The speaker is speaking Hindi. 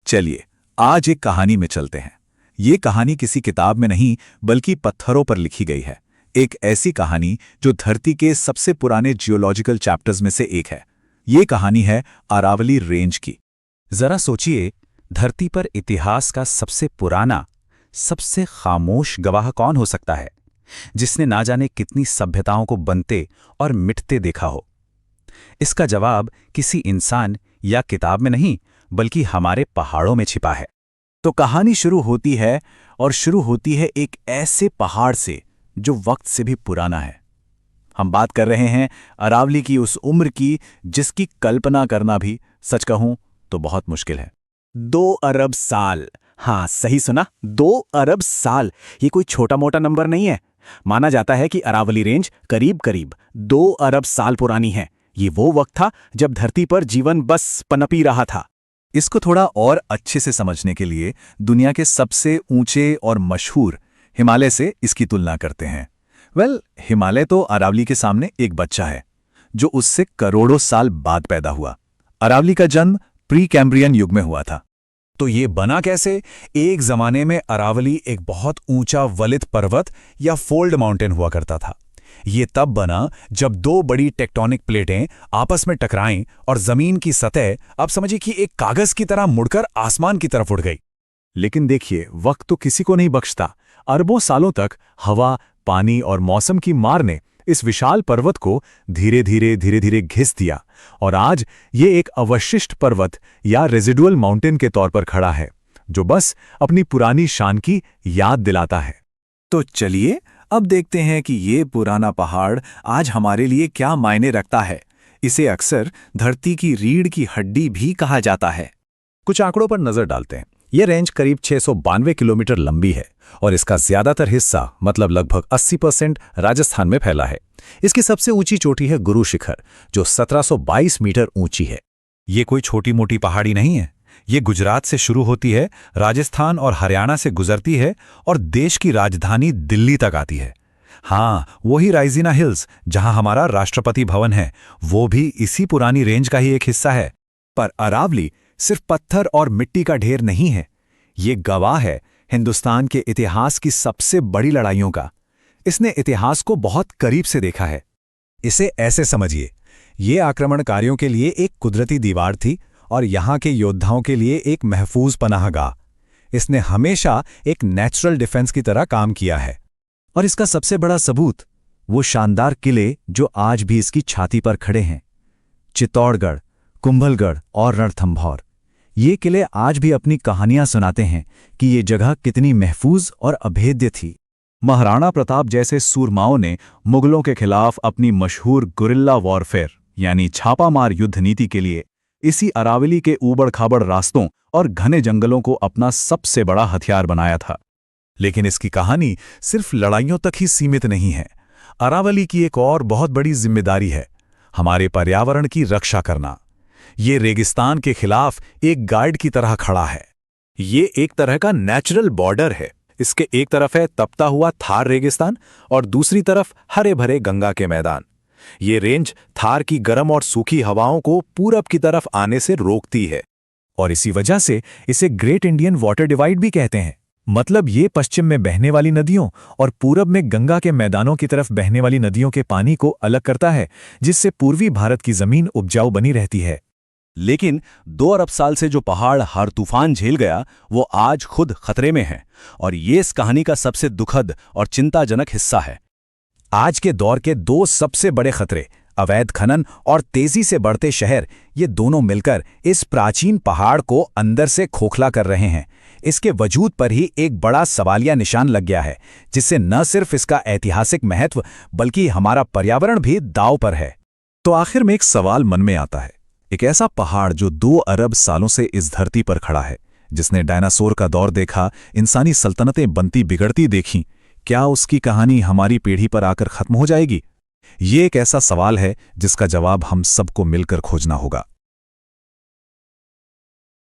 चलिए आज एक कहानी में चलते हैं। ये कहानी किसी किताब में नहीं बल्कि पत्थरों पर लिखी गई है। एक ऐसी कहानी जो धरती के सबसे पुराने जियोलॉजिकल चैप्टर्स में से एक है। ये कहानी है अरावली रेंज की। जरा सोचिए, धरती पर इतिहास का सबसे पुराना, सबसे खामोश गवाह कौन हो सकता है, जिसने ना जाने कितनी सभ्यताओं को बनते और मिटते देखा हो। इसका जवाब किसी इंसान या किताब में नहीं बल्कि हमारे पहाड़ों में छिपा है। तो कहानी शुरू होती है एक ऐसे पहाड़ से जो वक्त से भी पुराना है। हम बात कर रहे हैं अरावली की उस उम्र की जिसकी कल्पना करना भी, सच कहूं तो बहुत मुश्किल है। 2 अरब साल। हाँ, सही सुना, 2 अरब साल। ये कोई छोटा मोटा नंबर नहीं है। माना जाता है कि अरावली रेंज करीब करीब 2 अरब साल पुरानी है। ये वो वक्त था जब धरती पर जीवन बस पनपी रहा था। इसको थोड़ा और अच्छे से समझने के लिए दुनिया के सबसे ऊंचे और मशहूर हिमालय से इसकी तुलना करते हैं। हिमालय तो अरावली के सामने एक बच्चा है जो उससे करोड़ों साल बाद पैदा हुआ। अरावली का जन्म प्री कैम्ब्रियन युग में हुआ था। तो ये बना कैसे? एक जमाने में अरावली एक बहुत ऊंचा वलित पर्वत या फोल्ड माउंटेन हुआ करता था। ये तब बना जब 2 बड़ी टेक्टोनिक प्लेटें आपस में टकराईं और जमीन की सतह, आप समझिए कि एक कागज की तरह मुड़कर आसमान की तरफ उड़ गई। लेकिन देखिए, वक्त तो किसी को नहीं बख्शता। अरबों सालों तक हवा, पानी और मौसम की मार ने इस विशाल पर्वत को धीरे धीरे घिस दिया और आज ये एक अवशिष्ट पर्वत या रेजिडुअल माउंटेन के तौर पर खड़ा है, जो बस अपनी पुरानी शान की याद दिलाता है। तो चलिए अब देखते हैं कि ये पुराना पहाड़ आज हमारे लिए क्या मायने रखता है। इसे अक्सर धरती की रीढ़ की हड्डी भी कहा जाता है। कुछ आंकड़ों पर नजर डालते हैं। यह रेंज करीब 692 किलोमीटर लंबी है और इसका ज्यादातर हिस्सा, मतलब लगभग 80% राजस्थान में फैला है। इसकी सबसे ऊंची चोटी है गुरु शिखर, जो 1722 मीटर ऊंची है। ये कोई छोटी मोटी पहाड़ी नहीं है। ये गुजरात से शुरू होती है, राजस्थान और हरियाणा से गुजरती है और देश की राजधानी दिल्ली तक आती है। हाँ, वही राइजिना हिल्स जहां हमारा राष्ट्रपति भवन है, वो भी इसी पुरानी रेंज का ही एक हिस्सा है। पर अरावली सिर्फ पत्थर और मिट्टी का ढेर नहीं है। ये गवाह है हिंदुस्तान के इतिहास की सबसे बड़ी लड़ाइयों का। इसने इतिहास को बहुत करीब से देखा है। इसे ऐसे समझिए, ये आक्रमणकारियों के लिए एक कुदरती दीवार थी और यहाँ के योद्धाओं के लिए एक महफूज पनाहगाह। इसने हमेशा एक नेचुरल डिफेंस की तरह काम किया है। और इसका सबसे बड़ा सबूत वो शानदार किले जो आज भी इसकी छाती पर खड़े हैं। चित्तौड़गढ़, कुंभलगढ़ और रणथंभौर, ये किले आज भी अपनी कहानियां सुनाते हैं कि ये जगह कितनी महफूज और अभेद्य थी। महाराणा प्रताप जैसे सूरमाओं ने मुगलों के खिलाफ अपनी मशहूर गुरिल्ला वॉरफेयर यानी छापामार युद्ध नीति के लिए इसी अरावली के ऊबड़-खाबड़ रास्तों और घने जंगलों को अपना सबसे बड़ा हथियार बनाया था। लेकिन इसकी कहानी सिर्फ लड़ाइयों तक ही सीमित नहीं है। अरावली की एक और बहुत बड़ी जिम्मेदारी है हमारे पर्यावरण की रक्षा करना। ये रेगिस्तान के खिलाफ एक गाइड की तरह खड़ा है। ये एक तरह का नेचुरल बॉर्डर है। इसके एक तरफ है तपता हुआ थार रेगिस्तान और दूसरी तरफ हरे भरे गंगा के मैदान। ये रेंज थार की गर्म और सूखी हवाओं को पूरब की तरफ आने से रोकती है और इसी वजह से इसे ग्रेट इंडियन वाटर डिवाइड भी कहते हैं। मतलब ये पश्चिम में बहने वाली नदियों और पूरब में गंगा के मैदानों की तरफ बहने वाली नदियों के पानी को अलग करता है, जिससे पूर्वी भारत की जमीन उपजाऊ बनी रहती है। लेकिन 2 अरब साल से जो पहाड़ हर तूफान झेल गया, वो आज खुद खतरे में है और ये इस कहानी का सबसे दुखद और चिंताजनक हिस्सा है। आज के दौर के 2 सबसे बड़े खतरे, अवैध खनन और तेजी से बढ़ते शहर, ये दोनों मिलकर इस प्राचीन पहाड़ को अंदर से खोखला कर रहे हैं। इसके वजूद पर ही एक बड़ा सवालिया निशान लग गया है, जिससे न सिर्फ इसका ऐतिहासिक महत्व बल्कि हमारा पर्यावरण भी दांव पर है। तो आखिर में एक सवाल मन में आता है, एक ऐसा पहाड़ जो 2 अरब सालों से इस धरती पर खड़ा है, जिसने डायनासोर का दौर देखा, इंसानी सल्तनतें बनती बिगड़ती देखीं, क्या उसकी कहानी हमारी पीढ़ी पर आकर खत्म हो जाएगी? ये एक ऐसा सवाल है जिसका जवाब हम सबको मिलकर खोजना होगा।